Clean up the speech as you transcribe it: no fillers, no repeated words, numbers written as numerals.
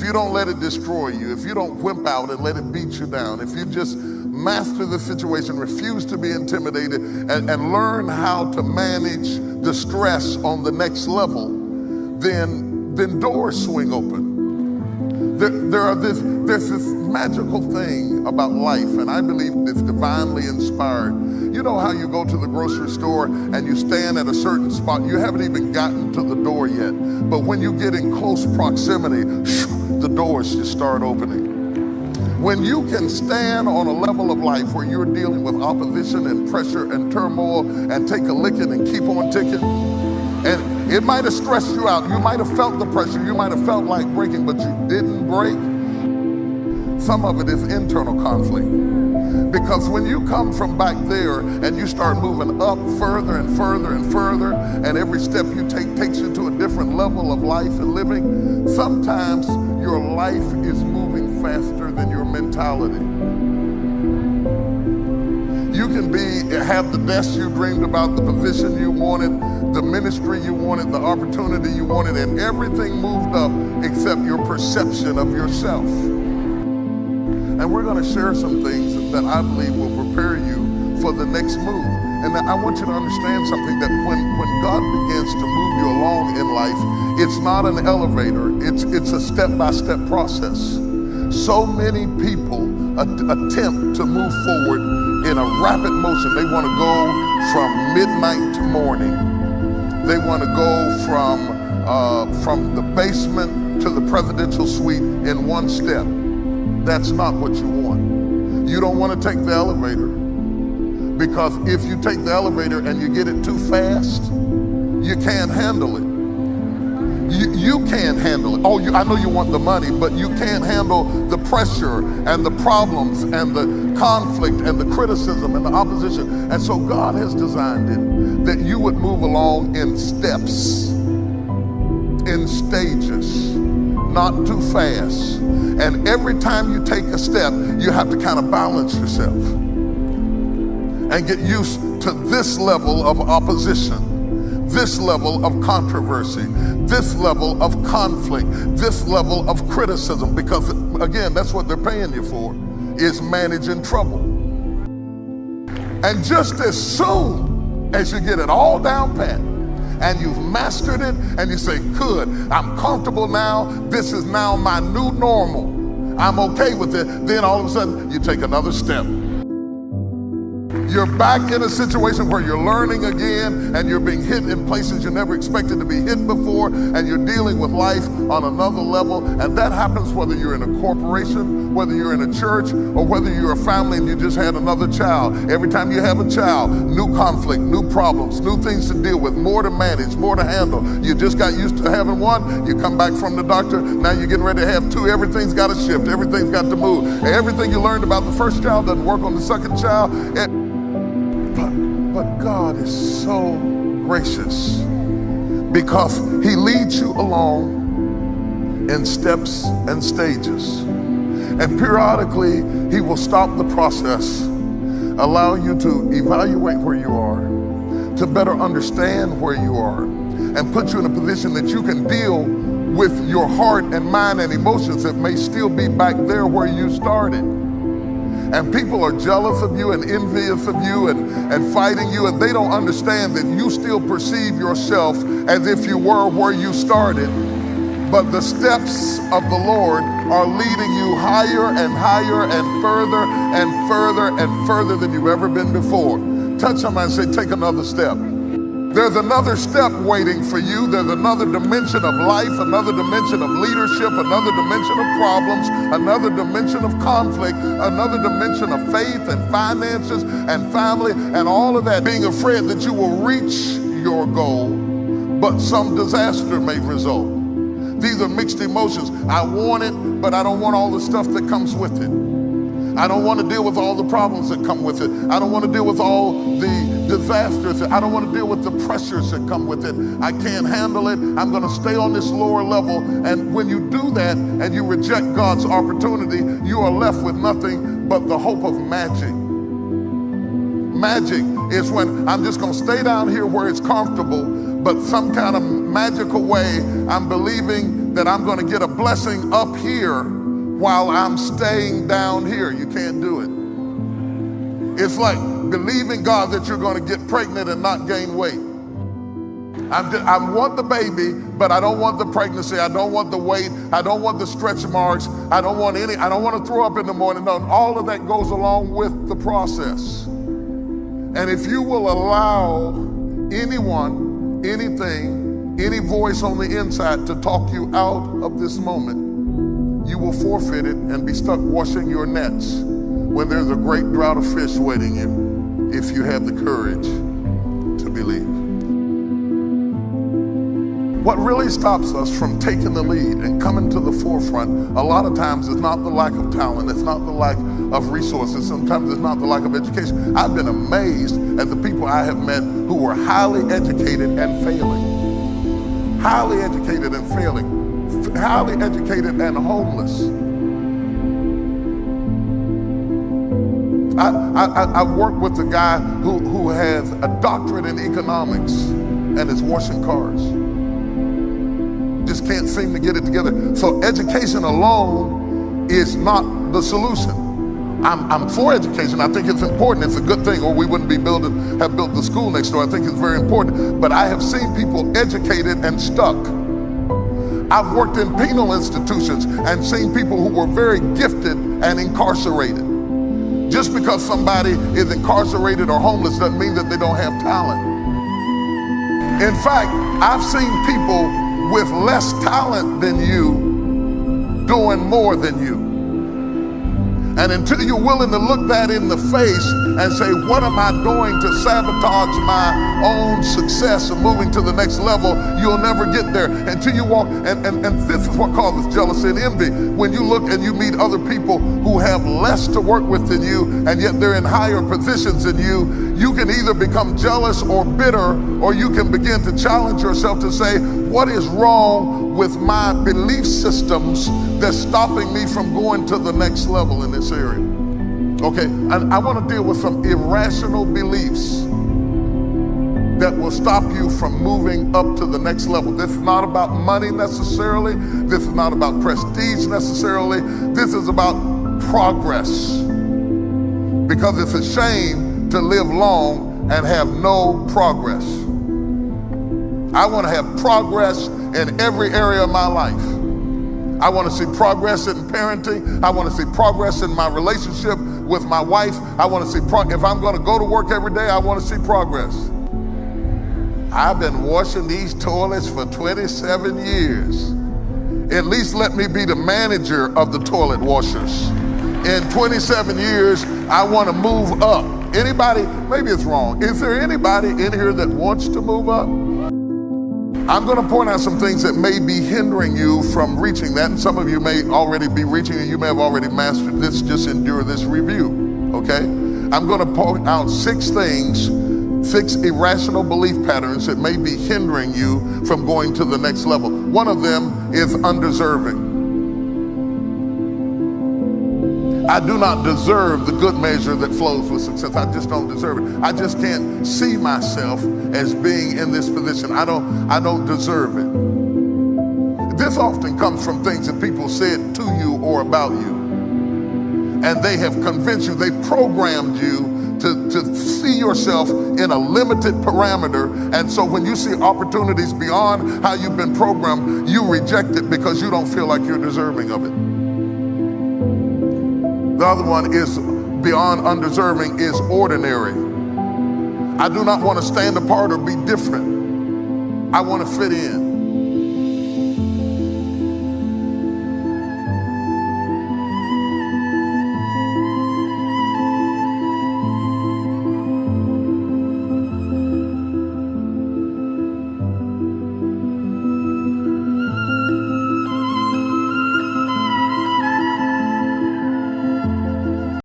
you don't let it destroy you, if you don't wimp out and let it beat you down, if you just master the situation, refuse to be intimidated, and learn how to manage the stress on the next level, then doors swing open. There's this magical thing about life, and I believe it's divinely inspired. You know how you go to the grocery store and you stand at a certain spot, you haven't even gotten to the door yet, but when you get in close proximity, the doors just start opening. When you can stand on a level of life where you're dealing with opposition and pressure and turmoil and take a licking and keep on ticking, and it might have stressed you out, you might have felt the pressure, you might have felt like breaking, but you didn't break. Some of it is internal conflict. Because when you come from back there and you start moving up further and further and further, and every step you take takes you to a different level of life and living, sometimes your life is moving faster than your mentality. You can have the desk you dreamed about, the position you wanted, the ministry you wanted, the opportunity you wanted, and everything moved up except your perception of yourself. And we're going to share some things that I believe will prepare you for the next move. And I want you to understand something, that when God begins to move you along in life, it's not an elevator, it's a step-by-step process. So many people attempt to move forward in a rapid motion. They want to go from midnight to morning. They want to go from the basement to the presidential suite in one step. That's not what you want. You don't want to take the elevator, because if you take the elevator and you get it too fast, you can't handle it. You can't handle it. Oh, I know you want the money, but you can't handle the pressure and the problems and the conflict and the criticism and the opposition. And so God has designed it that you would move along in steps, in stages, not too fast. And every time you take a step, you have to kind of balance yourself and get used to this level of opposition, this level of controversy, this level of conflict, this level of criticism, because again, that's what they're paying you for, is managing trouble. And just as soon as you get it all down pat and you've mastered it and you say, good, I'm comfortable now, this is now my new normal, I'm okay with it, then all of a sudden you take another step. You're back in a situation where you're learning again, and you're being hit in places you never expected to be hit before, and you're dealing with life on another level. And that happens whether you're in a corporation, whether you're in a church, or whether you're a family and you just had another child. Every time you have a child, new conflict, new problems, new things to deal with, more to manage, more to handle. You just got used to having one, you come back from the doctor, now you're getting ready to have two. Everything's got to shift, everything's got to move. And everything you learned about the first child doesn't work on the second child. But God is so gracious, because He leads you along in steps and stages. And periodically, He will stop the process, allow you to evaluate where you are, to better understand where you are, and put you in a position that you can deal with your heart and mind and emotions that may still be back there where you started. And people are jealous of you and envious of you and fighting you, and they don't understand that you still perceive yourself as if you were where you started. But the steps of the Lord are leading you higher and higher and further and further and further than you've ever been before. Touch somebody and say, take another step. There's another step waiting for you. There's another dimension of life, another dimension of leadership, another dimension of problems, another dimension of conflict, another dimension of faith and finances and family and all of that. Being afraid that you will reach your goal, but some disaster may result. These are mixed emotions. I want it, but I don't want all the stuff that comes with it. I don't want to deal with all the problems that come with it. I don't want to deal with all the disasters. I don't want to deal with the pressures that come with it. I can't handle it. I'm going to stay on this lower level. And when you do that and you reject God's opportunity, you are left with nothing but the hope of magic. Magic is when I'm just going to stay down here where it's comfortable, but some kind of magical way I'm believing that I'm going to get a blessing up here while I'm staying down here. You can't do it. It's like believing God that you're going to get pregnant and not gain weight. I want the baby, but I don't want the pregnancy. I don't want the weight. I don't want the stretch marks. I don't want to throw up in the morning. No, all of that goes along with the process. And if you will allow anyone, anything, any voice on the inside to talk you out of this moment, you will forfeit it and be stuck washing your nets when there's a great drought of fish waiting you, if you have the courage to believe. What really stops us from taking the lead and coming to the forefront a lot of times is not the lack of talent, it's not the lack of resources, sometimes it's not the lack of education. I've been amazed at the people I have met who were highly educated and failing. Highly educated and failing. Highly educated and homeless. I worked with a guy who has a doctorate in economics and is washing cars. Just can't seem to get it together. So education alone is not the solution. I'm for education. I think it's important. It's a good thing, or we wouldn't have built the school next door. I think it's very important. But I have seen people educated and stuck. I've worked in penal institutions and seen people who were very gifted and incarcerated. Just because somebody is incarcerated or homeless doesn't mean that they don't have talent. In fact, I've seen people with less talent than you doing more than you. And until you're willing to look that in the face and say, what am I doing to sabotage my own success of moving to the next level, you'll never get there. Until you walk, and this is what causes jealousy and envy. When you look and you meet other people who have less to work with than you, and yet they're in higher positions than you, you can either become jealous or bitter, or you can begin to challenge yourself to say, what is wrong with my belief systems that's stopping me from going to the next level in this area? Okay, and I want to deal with some irrational beliefs that will stop you from moving up to the next level. This is not about money necessarily. This is not about prestige necessarily. This is about progress. Because it's a shame to live long and have no progress. I want to have progress in every area of my life. I want to see progress in parenting. I want to see progress in my relationship with my wife. I want to see if I'm going to go to work every day, I want to see progress. I've been washing these toilets for 27 years. At least let me be the manager of the toilet washers. In 27 years, I want to move up. Anybody, maybe it's wrong. Is there anybody in here that wants to move up? I'm going to point out some things that may be hindering you from reaching that, and some of you may already be reaching it. You may have already mastered this. Just endure this review, okay? I'm going to point out 6 things, 6 irrational belief patterns that may be hindering you from going to the next level. One of them is undeserving. I do not deserve the good measure that flows with success. I just don't deserve it. I just can't see myself as being in this position. I don't deserve it. This often comes from things that people said to you or about you. And they have convinced you, they programmed you to see yourself in a limited parameter. And so when you see opportunities beyond how you've been programmed, you reject it because you don't feel like you're deserving of it. The other one is beyond undeserving is ordinary. I do not want to stand apart or be different. I want to fit in.